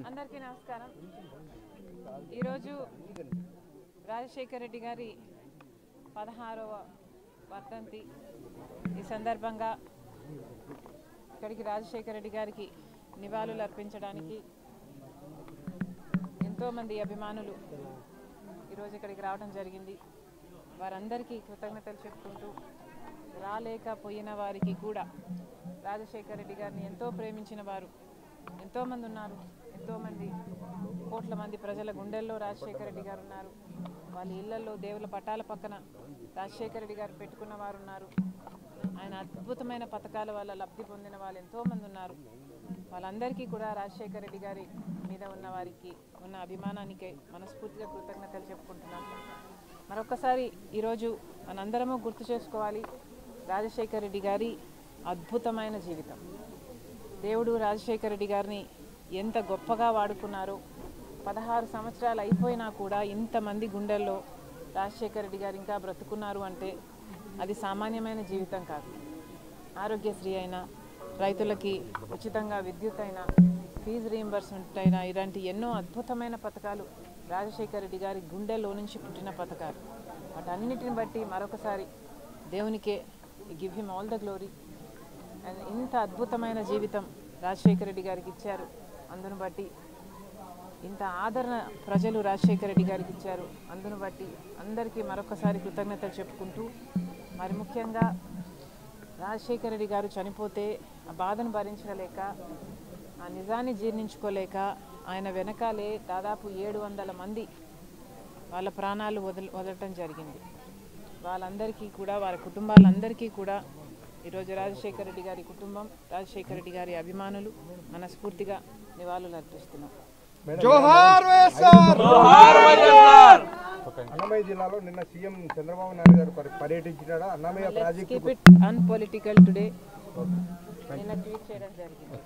అందరికీ నమస్కారం. ఈరోజు రాజశేఖర రెడ్డి గారి 16వ వర్ధంతి. ఈ సందర్భంగా ఇక్కడికి రాజశేఖర రెడ్డి గారికి నివాళులు అర్పించడానికి ఎంతోమంది అభిమానులు ఈరోజు ఇక్కడికి రావడం జరిగింది. వారందరికీ కృతజ్ఞతలు చెప్పుకుంటూ, రాలేకపోయిన వారికి కూడా రాజశేఖర రెడ్డి గారిని ఎంతో ప్రేమించిన వారు ఎంతోమంది ఉన్నారు. ఎంతోమంది కోట్ల మంది ప్రజల గుండెల్లో రాజశేఖర రెడ్డి గారు ఉన్నారు. వాళ్ళ ఇళ్లలో దేవుల పటాల పక్కన రాజశేఖర రెడ్డి గారు పెట్టుకున్న వారు ఉన్నారు. ఆయన అద్భుతమైన పథకాల వల్ల లబ్ధి పొందిన వాళ్ళు ఎంతోమంది ఉన్నారు. వాళ్ళందరికీ కూడా రాజశేఖర రెడ్డి గారి మీద ఉన్న వారికి ఉన్న అభిమానానికే మనస్ఫూర్తిగా కృతజ్ఞతలు చెప్పుకుంటున్నాం. మరొకసారి ఈరోజు మనందరము గుర్తు చేసుకోవాలి రాజశేఖర రెడ్డి గారి అద్భుతమైన జీవితం. దేవుడు రాజశేఖర రెడ్డి గారిని ఎంత గొప్పగా వాడుకున్నారో. 16 సంవత్సరాలు అయిపోయినా కూడా ఇంతమంది గుండెల్లో రాజశేఖర రెడ్డి గారు ఇంకా బ్రతుకున్నారు అంటే అది సామాన్యమైన జీవితం కాదు. ఆరోగ్యశ్రీ అయినా, రైతులకి ఉచితంగా విద్యుత్ అయినా, ఫీజు రీయింబర్స్మెంట్ అయినా, ఇలాంటి ఎన్నో అద్భుతమైన పథకాలు రాజశేఖర రెడ్డి గారి గుండెల్లో నుంచి పుట్టిన పథకాలు. వాటన్నిటిని బట్టి మరొకసారి దేవునికే give him all the glory. And ఇంత అద్భుతమైన జీవితం రాజశేఖర రెడ్డి గారికి ఇచ్చారు. అందును బట్టి ఇంత ఆదరణ ప్రజలు రాజశేఖర రెడ్డి గారికి ఇచ్చారు. అందును బట్టి అందరికీ మరొకసారి కృతజ్ఞతలు చెప్పుకుంటూ, మరి ముఖ్యంగా రాజశేఖర రెడ్డి గారు చనిపోతే ఆ బాధను భరించలేక, ఆ నిజాన్ని జీర్ణించుకోలేక ఆయన వెనకాలే దాదాపు 700 మంది వాళ్ళ ప్రాణాలు వదలటం జరిగింది. వాళ్ళందరికీ కూడా, వారి కుటుంబాలందరికీ కూడా ఈరోజు రాజశేఖర రెడ్డి గారి కుటుంబం, రాజశేఖర రెడ్డి గారి అభిమానులు మనస్ఫూర్తిగా నివాళులు అర్పిస్తున్నాం. జోహార్ వైఎస్ఆర్. జోహార్ వైఎస్ఆర్. అన్నమయ్య జిల్లాలో నిన్న సీఎం చంద్రబాబు నాయుడు గారు పర్యటించారు. అన్నమయ్య ప్రాజెక్టు అన్పొలిటికల్ టుడే నిన్న ట్వీట్ చేయడం జరిగింది.